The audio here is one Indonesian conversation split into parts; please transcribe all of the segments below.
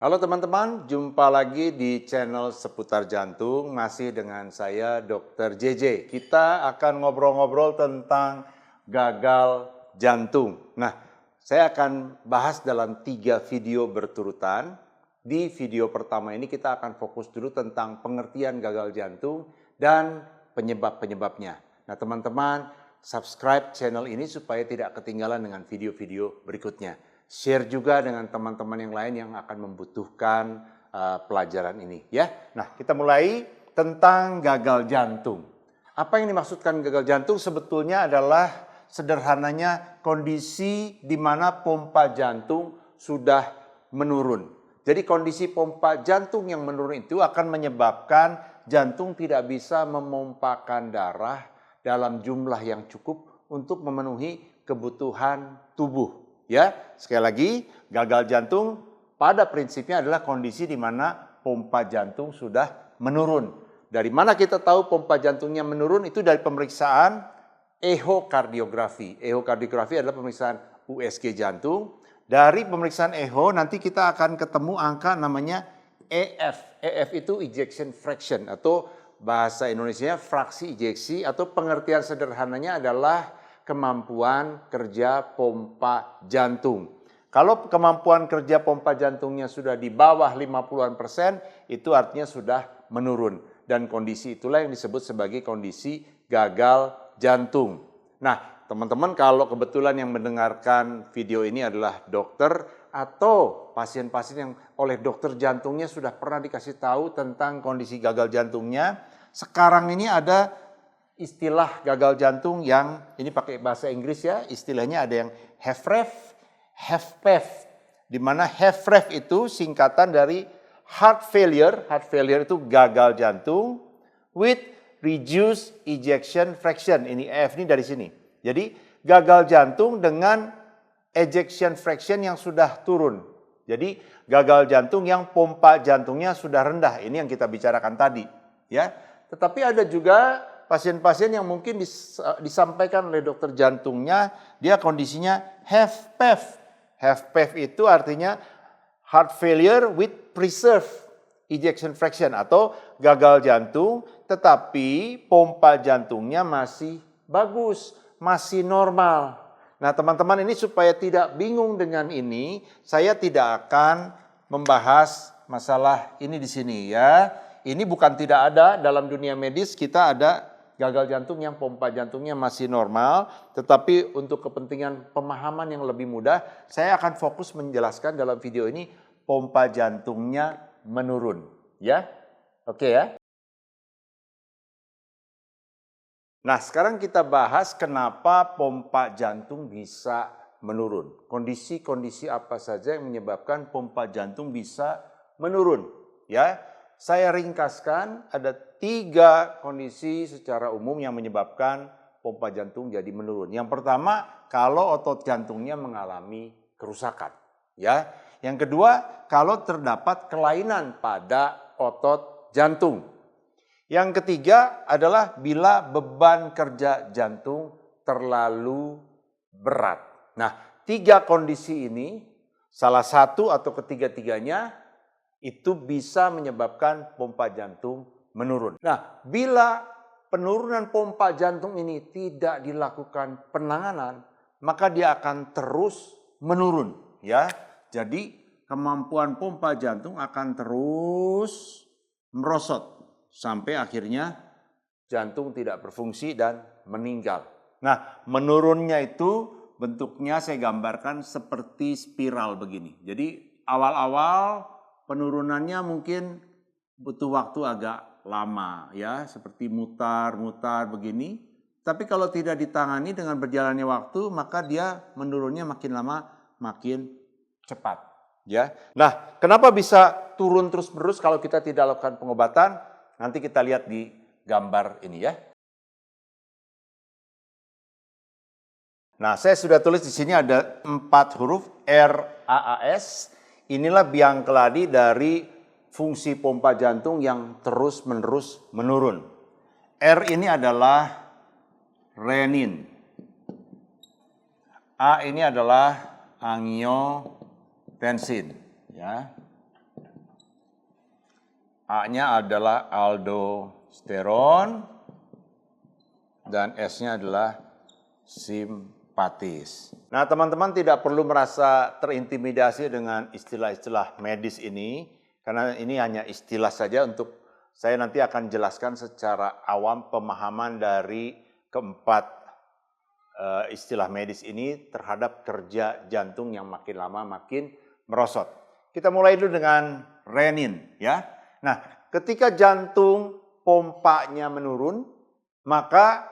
Halo teman-teman, jumpa lagi di channel Seputar Jantung, masih dengan saya Dr. JJ. Kita akan ngobrol-ngobrol tentang gagal jantung. Nah, saya akan bahas dalam 3 video berturutan. Di video pertama ini kita akan fokus dulu tentang pengertian gagal jantung dan penyebab-penyebabnya. Nah teman-teman, subscribe channel ini supaya tidak ketinggalan dengan video-video berikutnya. Share juga dengan teman-teman yang lain yang akan membutuhkan pelajaran ini ya. Nah, kita mulai tentang gagal jantung. Apa yang dimaksudkan gagal jantung sebetulnya adalah sederhananya kondisi di mana pompa jantung sudah menurun. Jadi kondisi pompa jantung yang menurun itu akan menyebabkan jantung tidak bisa memompakan darah dalam jumlah yang cukup untuk memenuhi kebutuhan tubuh. Ya, sekali lagi, gagal jantung pada prinsipnya adalah kondisi di mana pompa jantung sudah menurun. Dari mana kita tahu pompa jantungnya menurun? Itu dari pemeriksaan ehokardiografi. Ehokardiografi adalah pemeriksaan USG jantung. Dari pemeriksaan eho nanti kita akan ketemu angka namanya EF. EF itu ejection fraction atau bahasa Indonesianya fraksi ejeksi atau pengertian sederhananya adalah kemampuan kerja pompa jantung. Kalau kemampuan kerja pompa jantungnya sudah di bawah 50%, itu artinya sudah menurun. Dan kondisi itulah yang disebut sebagai kondisi gagal jantung. Nah, teman-teman kalau kebetulan yang mendengarkan video ini adalah dokter atau pasien-pasien yang oleh dokter jantungnya sudah pernah dikasih tahu tentang kondisi gagal jantungnya, sekarang ini ada istilah gagal jantung yang ini pakai bahasa Inggris ya, istilahnya ada yang HFrEF, HFpEF, di mana HFrEF itu singkatan dari heart failure itu gagal jantung with reduced ejection fraction. Ini F ini dari sini. Jadi gagal jantung dengan ejection fraction yang sudah turun. Jadi gagal jantung yang pompa jantungnya sudah rendah. Ini yang kita bicarakan tadi, ya. Tetapi ada juga pasien-pasien yang mungkin disampaikan oleh dokter jantungnya, dia kondisinya HFpEF. HFpEF itu artinya heart failure with preserved ejection fraction atau gagal jantung, tetapi pompa jantungnya masih bagus, masih normal. Nah teman-teman ini supaya tidak bingung dengan ini, saya tidak akan membahas masalah ini di sini ya. Ini bukan tidak ada dalam dunia medis, kita ada gagal jantung yang pompa jantungnya masih normal, tetapi untuk kepentingan pemahaman yang lebih mudah, saya akan fokus menjelaskan dalam video ini pompa jantungnya menurun, ya. Oke ya. Nah, sekarang kita bahas kenapa pompa jantung bisa menurun. Kondisi-kondisi apa saja yang menyebabkan pompa jantung bisa menurun, ya. Saya ringkaskan ada 3 kondisi secara umum yang menyebabkan pompa jantung jadi menurun. Yang pertama, kalau otot jantungnya mengalami kerusakan, ya. Yang kedua, kalau terdapat kelainan pada otot jantung. Yang ketiga adalah bila beban kerja jantung terlalu berat. Nah, 3 kondisi ini, salah satu atau ketiga-tiganya itu bisa menyebabkan pompa jantung menurun. Nah, bila penurunan pompa jantung ini tidak dilakukan penanganan, maka dia akan terus menurun, ya. Jadi, kemampuan pompa jantung akan terus merosot sampai akhirnya jantung tidak berfungsi dan meninggal. Nah, menurunnya itu bentuknya saya gambarkan seperti spiral begini. Jadi, awal-awal penurunannya mungkin butuh waktu agak lama ya, seperti mutar-mutar begini. Tapi kalau tidak ditangani dengan berjalannya waktu, maka dia menurunnya makin lama makin cepat ya. Nah, kenapa bisa turun terus-menerus kalau kita tidak lakukan pengobatan? Nanti kita lihat di gambar ini ya. Nah, saya sudah tulis di sini ada 4 huruf RAAS. Inilah biang keladi dari fungsi pompa jantung yang terus-menerus menurun. R ini adalah renin. A ini adalah angiotensin, ya. A-nya adalah aldosteron dan S-nya adalah simpatis. Nah, teman-teman tidak perlu merasa terintimidasi dengan istilah-istilah medis ini, karena ini hanya istilah saja untuk saya nanti akan jelaskan secara awam pemahaman dari keempat istilah medis ini terhadap kerja jantung yang makin lama makin merosot. Kita mulai dulu dengan renin, ya. Nah, ketika jantung pompanya menurun, maka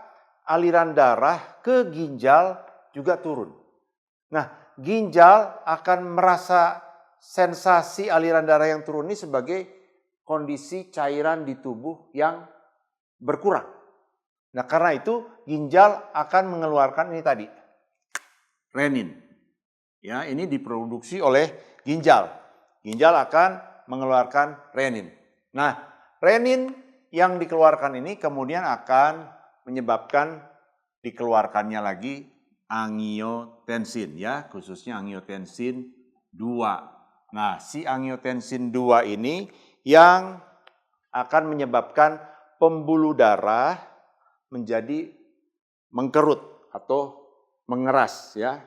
aliran darah ke ginjal juga turun. Nah, ginjal akan merasa sensasi aliran darah yang turun ini sebagai kondisi cairan di tubuh yang berkurang. Nah, karena itu ginjal akan mengeluarkan ini tadi, renin. Ya, ini diproduksi oleh ginjal. Ginjal akan mengeluarkan renin. Nah, renin yang dikeluarkan ini kemudian akan menyebabkan dikeluarkannya lagi angiotensin, ya, khususnya angiotensin 2. Nah, si angiotensin 2 ini yang akan menyebabkan pembuluh darah menjadi mengkerut atau mengeras, ya.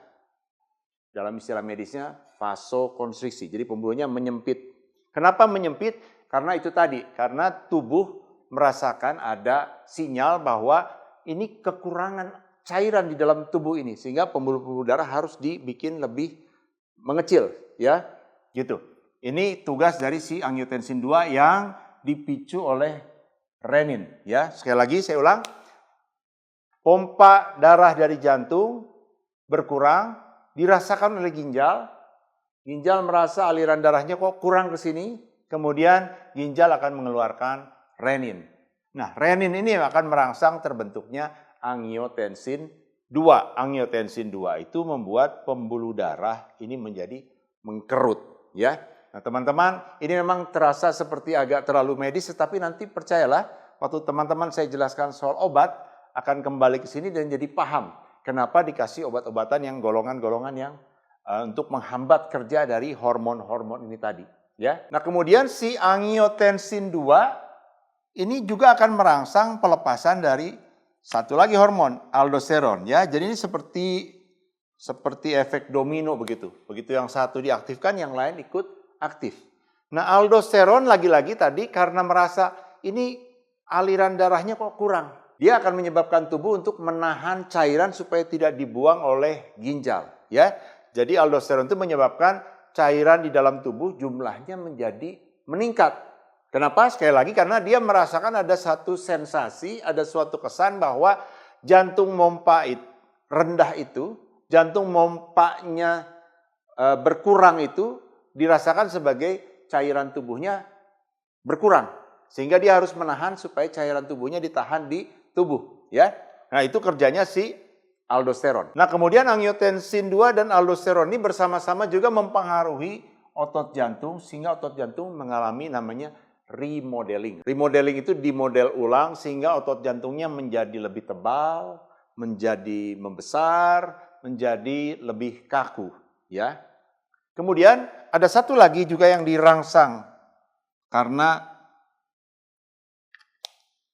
Dalam istilah medisnya vasokonstriksi. Jadi pembuluhnya menyempit. Kenapa menyempit? Karena itu tadi, karena tubuh merasakan ada sinyal bahwa ini kekurangan cairan di dalam tubuh ini sehingga pembuluh-pembuluh darah harus dibikin lebih mengecil, ya. Gitu. Ini tugas dari si angiotensin 2 yang dipicu oleh renin, ya. Sekali lagi saya ulang. Pompa darah dari jantung berkurang, dirasakan oleh ginjal. Ginjal merasa aliran darahnya kok kurang ke sini, kemudian ginjal akan mengeluarkan renin. Nah, renin ini akan merangsang terbentuknya angiotensin 2. Angiotensin 2 itu membuat pembuluh darah ini menjadi mengkerut, ya. Nah, teman-teman, ini memang terasa seperti agak terlalu medis, tetapi nanti percayalah, waktu teman-teman saya jelaskan soal obat, akan kembali ke sini dan jadi paham kenapa dikasih obat-obatan yang golongan-golongan yang untuk menghambat kerja dari hormon-hormon ini tadi, ya. Nah, kemudian si angiotensin 2 ini juga akan merangsang pelepasan dari satu lagi hormon, aldosteron, ya. Jadi ini seperti efek domino begitu. Begitu yang satu diaktifkan, yang lain ikut aktif. Nah, aldosteron lagi-lagi tadi karena merasa ini aliran darahnya kok kurang. Dia akan menyebabkan tubuh untuk menahan cairan supaya tidak dibuang oleh ginjal, ya. Jadi aldosteron itu menyebabkan cairan di dalam tubuh jumlahnya menjadi meningkat. Kenapa? Sekali lagi karena dia merasakan ada satu sensasi, ada suatu kesan bahwa jantung mompa rendah itu, jantung mompanya berkurang itu dirasakan sebagai cairan tubuhnya berkurang. Sehingga dia harus menahan supaya cairan tubuhnya ditahan di tubuh, ya. Nah, itu kerjanya si aldosteron. Nah, kemudian angiotensin 2 dan aldosteron ini bersama-sama juga mempengaruhi otot jantung sehingga otot jantung mengalami namanya remodeling. Remodeling itu dimodel ulang sehingga otot jantungnya menjadi lebih tebal, menjadi membesar, menjadi lebih kaku, ya. Kemudian ada satu lagi juga yang dirangsang karena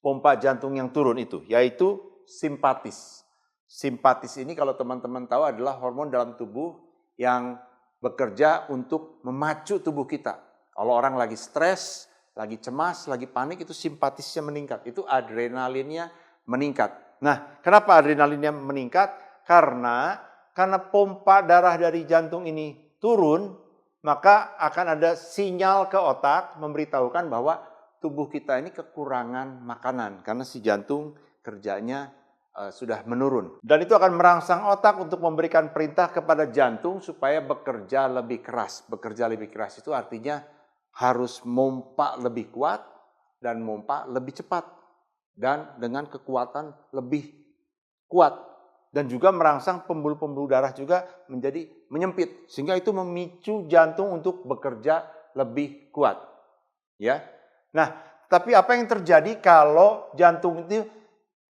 pompa jantung yang turun itu, yaitu simpatis. Simpatis ini kalau teman-teman tahu adalah hormon dalam tubuh yang bekerja untuk memacu tubuh kita. Kalau orang lagi stres, lagi cemas, lagi panik, itu simpatisnya meningkat. Itu adrenalinnya meningkat. Nah, kenapa adrenalinnya meningkat? Karena pompa darah dari jantung ini turun, maka akan ada sinyal ke otak memberitahukan bahwa tubuh kita ini kekurangan makanan karena si jantung kerjanya sudah menurun. Dan itu akan merangsang otak untuk memberikan perintah kepada jantung supaya bekerja lebih keras. Bekerja lebih keras itu artinya harus mompa lebih kuat dan mompa lebih cepat dan dengan kekuatan lebih kuat. Dan juga merangsang pembuluh-pembuluh darah juga menjadi menyempit sehingga itu memicu jantung untuk bekerja lebih kuat. Ya. Nah, tapi apa yang terjadi kalau jantung itu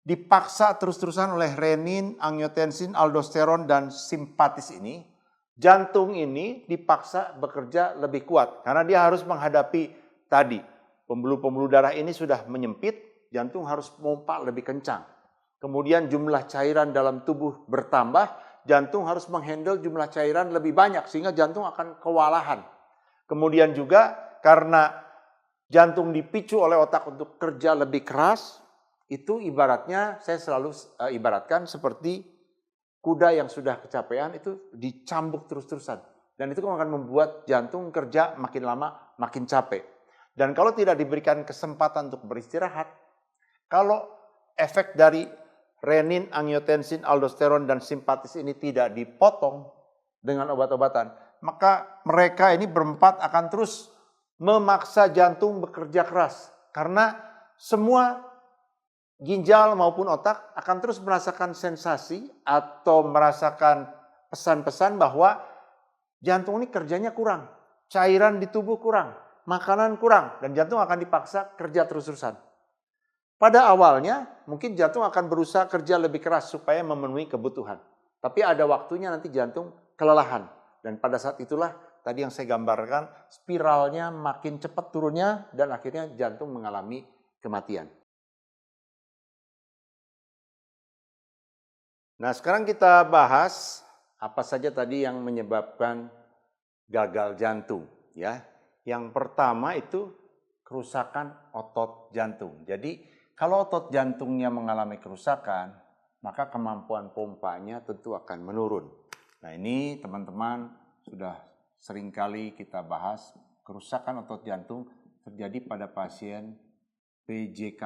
dipaksa terus-terusan oleh renin, angiotensin, aldosteron, dan simpatis ini? Jantung ini dipaksa bekerja lebih kuat karena dia harus menghadapi tadi pembuluh-pembuluh darah ini sudah menyempit, jantung harus pompa lebih kencang. Kemudian jumlah cairan dalam tubuh bertambah, jantung harus menghandle jumlah cairan lebih banyak sehingga jantung akan kewalahan. Kemudian juga karena jantung dipicu oleh otak untuk kerja lebih keras, itu ibaratnya saya selalu ibaratkan seperti kuda yang sudah kecapean itu dicambuk terus-terusan. Dan itu akan membuat jantung kerja makin lama makin capek. Dan kalau tidak diberikan kesempatan untuk beristirahat, kalau efek dari renin, angiotensin, aldosteron, dan simpatis ini tidak dipotong dengan obat-obatan, maka mereka ini berempat akan terus memaksa jantung bekerja keras. Karena semua ginjal maupun otak akan terus merasakan sensasi atau merasakan pesan-pesan bahwa jantung ini kerjanya kurang, cairan di tubuh kurang, makanan kurang, dan jantung akan dipaksa kerja terus-terusan. Pada awalnya mungkin jantung akan berusaha kerja lebih keras supaya memenuhi kebutuhan. Tapi ada waktunya nanti jantung kelelahan. Dan pada saat itulah tadi yang saya gambarkan, spiralnya makin cepat turunnya dan akhirnya jantung mengalami kematian. Nah, sekarang kita bahas apa saja tadi yang menyebabkan gagal jantung, ya. Yang pertama itu kerusakan otot jantung. Jadi, kalau otot jantungnya mengalami kerusakan, maka kemampuan pompanya tentu akan menurun. Nah, ini teman-teman sudah seringkali kita bahas, kerusakan otot jantung terjadi pada pasien PJK,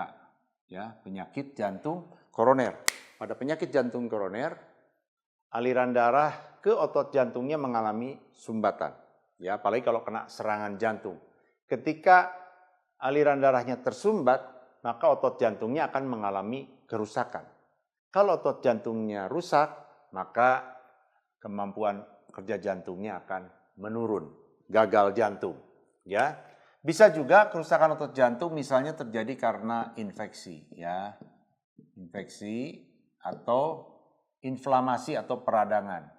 ya, penyakit jantung koroner. Pada penyakit jantung koroner, aliran darah ke otot jantungnya mengalami sumbatan. Ya, apalagi kalau kena serangan jantung. Ketika aliran darahnya tersumbat, maka otot jantungnya akan mengalami kerusakan. Kalau otot jantungnya rusak, maka kemampuan kerja jantungnya akan menurun, gagal jantung. Ya, bisa juga kerusakan otot jantung misalnya terjadi karena infeksi, ya, infeksi atau inflamasi atau peradangan,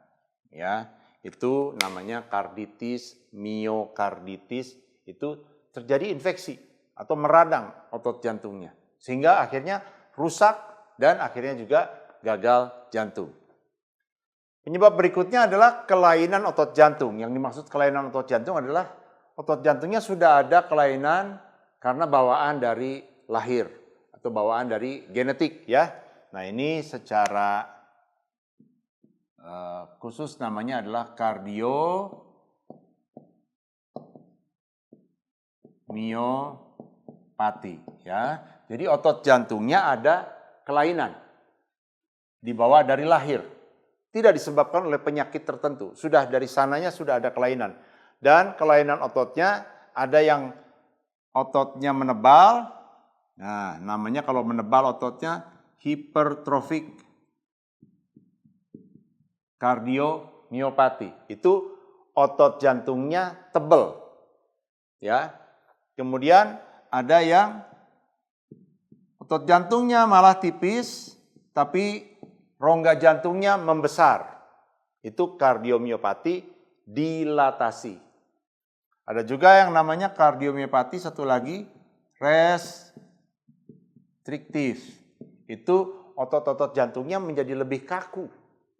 ya, itu namanya karditis, miokarditis, itu terjadi infeksi atau meradang otot jantungnya sehingga akhirnya rusak dan akhirnya juga gagal jantung. Penyebab berikutnya adalah kelainan otot jantung. Yang dimaksud kelainan otot jantung adalah otot jantungnya sudah ada kelainan karena bawaan dari lahir atau bawaan dari genetik, ya. Nah, ini secara khusus namanya adalah kardiomyopati, ya. Jadi otot jantungnya ada kelainan dibawa dari lahir. Tidak disebabkan oleh penyakit tertentu. Sudah dari sananya sudah ada kelainan. Dan kelainan ototnya ada yang ototnya menebal. Nah, namanya kalau menebal ototnya hipertrofik kardiomyopati. Itu otot jantungnya tebal. Ya. Kemudian ada yang otot jantungnya malah tipis tapi rongga jantungnya membesar. Itu kardiomyopati dilatasi. Ada juga yang namanya kardiomyopati satu lagi restriktif. Itu otot-otot jantungnya menjadi lebih kaku.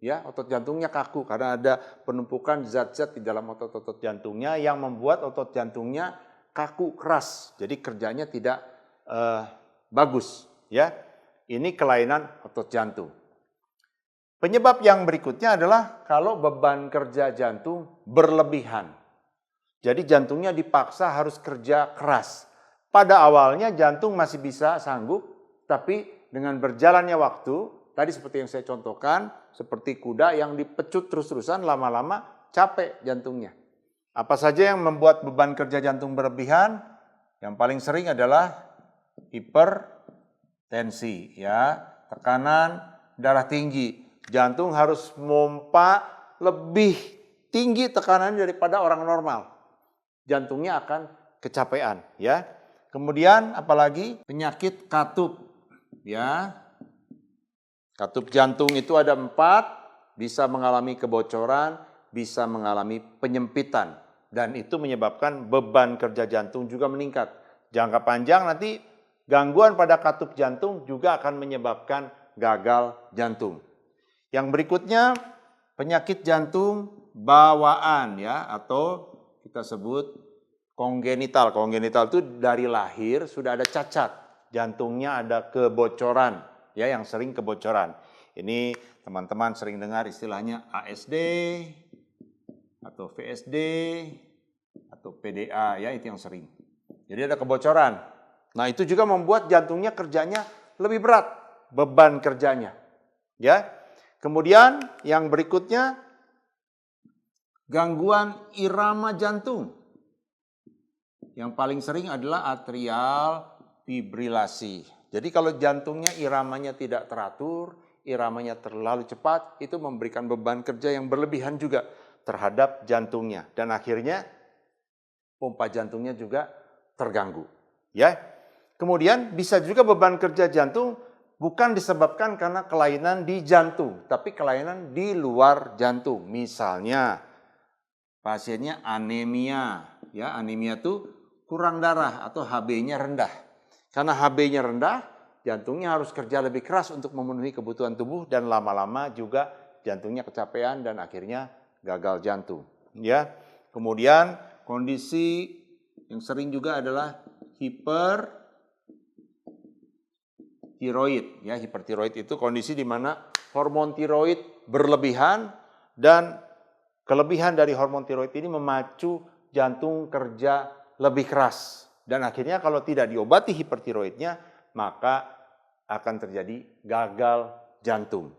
Ya, otot jantungnya kaku karena ada penumpukan zat-zat di dalam otot-otot jantungnya yang membuat otot jantungnya kaku keras. Jadi kerjanya tidak bagus, ya. Ini kelainan otot jantung. Penyebab yang berikutnya adalah kalau beban kerja jantung berlebihan. Jadi jantungnya dipaksa harus kerja keras. Pada awalnya jantung masih bisa sanggup, tapi dengan berjalannya waktu, tadi seperti yang saya contohkan, seperti kuda yang dipecut terus-terusan lama-lama capek jantungnya. Apa saja yang membuat beban kerja jantung berlebihan? Yang paling sering adalah hipertensi, ya, tekanan darah tinggi. Jantung harus memompa lebih tinggi tekanannya daripada orang normal. Jantungnya akan kecapean, ya. Kemudian apalagi penyakit katup, ya. Katup jantung itu ada 4, bisa mengalami kebocoran, bisa mengalami penyempitan. Dan itu menyebabkan beban kerja jantung juga meningkat. Jangka panjang nanti gangguan pada katup jantung juga akan menyebabkan gagal jantung. Yang berikutnya penyakit jantung bawaan ya, atau kita sebut kongenital. Kongenital itu dari lahir sudah ada cacat, jantungnya ada kebocoran ya, yang sering kebocoran. Ini teman-teman sering dengar istilahnya ASD atau VSD atau PDA ya, itu yang sering. Jadi ada kebocoran. Nah, itu juga membuat jantungnya kerjanya lebih berat, beban kerjanya. Ya. Kemudian yang berikutnya gangguan irama jantung. Yang paling sering adalah atrial fibrilasi. Jadi kalau jantungnya iramanya tidak teratur, iramanya terlalu cepat, itu memberikan beban kerja yang berlebihan juga terhadap jantungnya. Dan akhirnya pompa jantungnya juga terganggu. Ya. Kemudian bisa juga beban kerja jantung bukan disebabkan karena kelainan di jantung, tapi kelainan di luar jantung. Misalnya pasiennya anemia, ya, anemia itu kurang darah atau HB-nya rendah. Karena HB-nya rendah, jantungnya harus kerja lebih keras untuk memenuhi kebutuhan tubuh dan lama-lama juga jantungnya kecapean dan akhirnya gagal jantung, ya. Kemudian kondisi yang sering juga adalah hipertiroid. Ya, hipertiroid itu kondisi di mana hormon tiroid berlebihan dan kelebihan dari hormon tiroid ini memacu jantung kerja lebih keras. Dan akhirnya kalau tidak diobati hipertiroidnya, maka akan terjadi gagal jantung.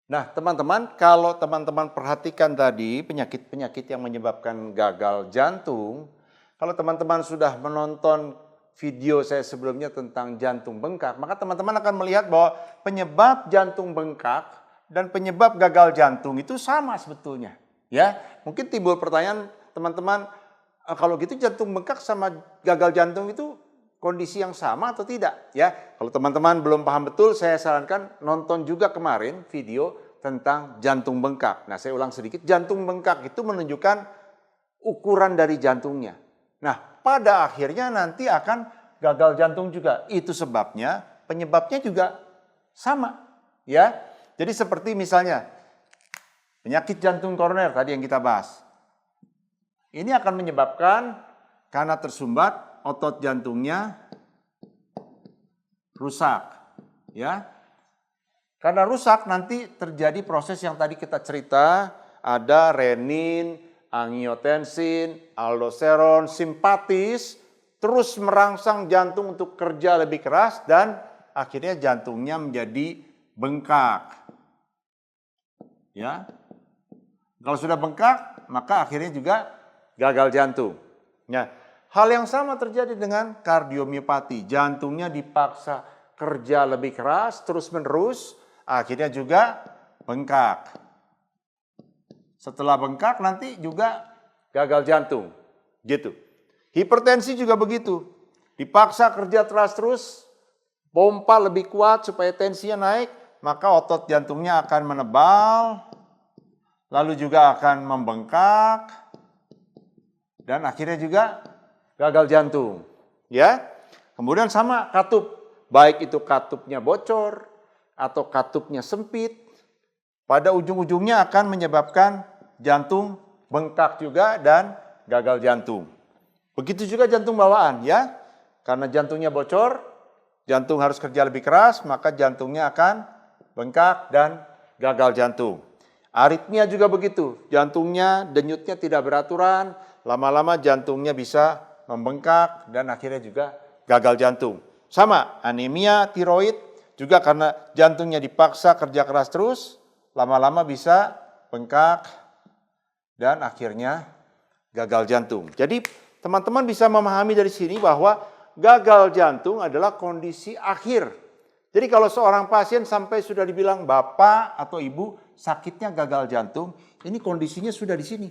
Nah, teman-teman, kalau teman-teman perhatikan tadi penyakit-penyakit yang menyebabkan gagal jantung, kalau teman-teman sudah menonton video saya sebelumnya tentang jantung bengkak, maka teman-teman akan melihat bahwa penyebab jantung bengkak dan penyebab gagal jantung itu sama sebetulnya. Ya, mungkin timbul pertanyaan teman-teman, kalau gitu jantung bengkak sama gagal jantung itu kondisi yang sama atau tidak? Ya, kalau teman-teman belum paham betul, saya sarankan nonton juga kemarin video tentang jantung bengkak. Nah, saya ulang sedikit, jantung bengkak itu menunjukkan ukuran dari jantungnya. Nah, pada akhirnya nanti akan gagal jantung juga. Itu sebabnya, penyebabnya juga sama. Ya, jadi seperti misalnya penyakit jantung koroner tadi yang kita bahas. Ini akan menyebabkan karena tersumbat otot jantungnya rusak, ya. Karena rusak nanti terjadi proses yang tadi kita cerita, ada renin, angiotensin, aldosteron, simpatis, terus merangsang jantung untuk kerja lebih keras dan akhirnya jantungnya menjadi bengkak. Ya. Kalau sudah bengkak, maka akhirnya juga gagal jantung. Nah, hal yang sama terjadi dengan kardiomiopati. Jantungnya dipaksa kerja lebih keras, terus-menerus, akhirnya juga bengkak. Setelah bengkak nanti juga gagal jantung. Gitu. Hipertensi juga begitu. Dipaksa kerja terus, pompa lebih kuat supaya tensinya naik, maka otot jantungnya akan menebal, lalu juga akan membengkak, dan akhirnya juga gagal jantung. Ya. Kemudian sama katup, baik itu katupnya bocor atau katupnya sempit, pada ujung-ujungnya akan menyebabkan jantung bengkak juga dan gagal jantung. Begitu juga jantung bawaan, ya. Karena jantungnya bocor, jantung harus kerja lebih keras, maka jantungnya akan bengkak dan gagal jantung. Aritmia juga begitu, jantungnya, denyutnya tidak beraturan, lama-lama jantungnya bisa membengkak dan akhirnya juga gagal jantung. Sama, anemia tiroid juga karena jantungnya dipaksa kerja keras terus, lama-lama bisa bengkak dan akhirnya gagal jantung. Jadi teman-teman bisa memahami dari sini bahwa gagal jantung adalah kondisi akhir. Jadi kalau seorang pasien sampai sudah dibilang bapak atau ibu sakitnya gagal jantung, ini kondisinya sudah di sini,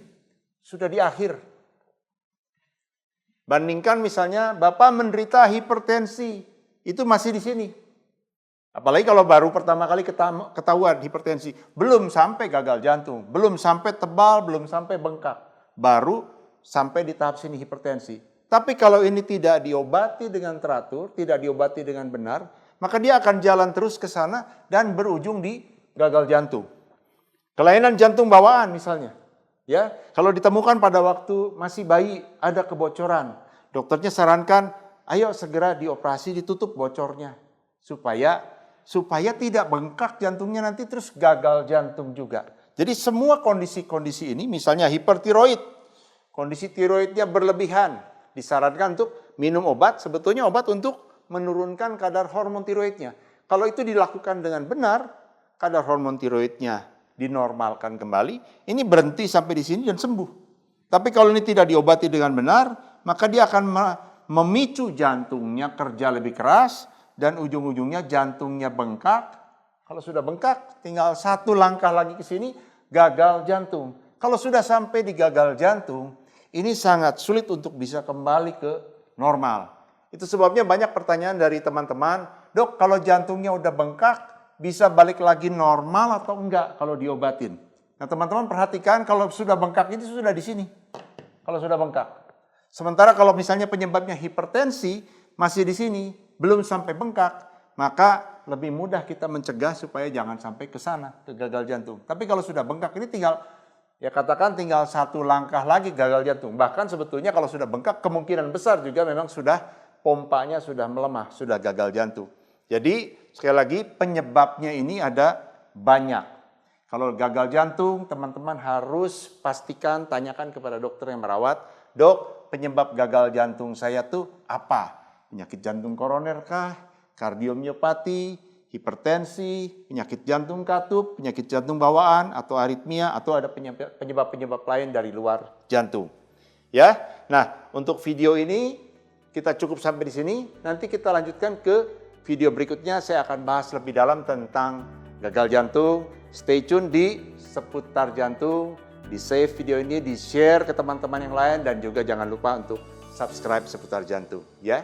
sudah di akhir. Bandingkan misalnya bapak menderita hipertensi, itu masih di sini. Apalagi kalau baru pertama kali ketahuan hipertensi, belum sampai gagal jantung, belum sampai tebal, belum sampai bengkak, baru sampai di tahap sini hipertensi. Tapi kalau ini tidak diobati dengan teratur, tidak diobati dengan benar, maka dia akan jalan terus ke sana dan berujung di gagal jantung. Kelainan jantung bawaan misalnya. Ya, kalau ditemukan pada waktu masih bayi ada kebocoran, dokternya sarankan, ayo segera dioperasi, ditutup bocornya supaya tidak bengkak jantungnya nanti terus gagal jantung juga. Jadi semua kondisi-kondisi ini, misalnya hipertiroid, kondisi tiroidnya berlebihan, disarankan untuk minum obat, sebetulnya obat untuk menurunkan kadar hormon tiroidnya. Kalau itu dilakukan dengan benar, kadar hormon tiroidnya dinormalkan kembali, ini berhenti sampai di sini dan sembuh. Tapi kalau ini tidak diobati dengan benar, maka dia akan memicu jantungnya kerja lebih keras dan ujung-ujungnya jantungnya bengkak. Kalau sudah bengkak, tinggal satu langkah lagi ke sini, gagal jantung. Kalau sudah sampai di gagal jantung, ini sangat sulit untuk bisa kembali ke normal. Itu sebabnya banyak pertanyaan dari teman-teman, dok kalau jantungnya udah bengkak, bisa balik lagi normal atau enggak kalau diobatin? Nah teman-teman perhatikan kalau sudah bengkak ini sudah di sini. Kalau sudah bengkak. Sementara kalau misalnya penyebabnya hipertensi masih di sini, belum sampai bengkak, maka lebih mudah kita mencegah supaya jangan sampai ke sana, ke gagal jantung. Tapi kalau sudah bengkak ini tinggal, ya katakan tinggal satu langkah lagi gagal jantung. Bahkan sebetulnya kalau sudah bengkak kemungkinan besar juga memang sudah pompanya sudah melemah, sudah gagal jantung. Jadi sekali lagi penyebabnya ini ada banyak. Kalau gagal jantung teman-teman harus pastikan tanyakan kepada dokter yang merawat, dok penyebab gagal jantung saya tuh apa? Penyakit jantung koroner kah? Kardiomiopati, hipertensi, penyakit jantung katup, penyakit jantung bawaan, atau aritmia, atau ada penyebab-penyebab lain dari luar jantung. Ya, nah untuk video ini kita cukup sampai di sini. Nanti kita lanjutkan ke video berikutnya. Saya akan bahas lebih dalam tentang gagal jantung. Stay tune di Seputar Jantung. Di save video ini, di share ke teman-teman yang lain, dan juga jangan lupa untuk subscribe Seputar Jantung. Ya.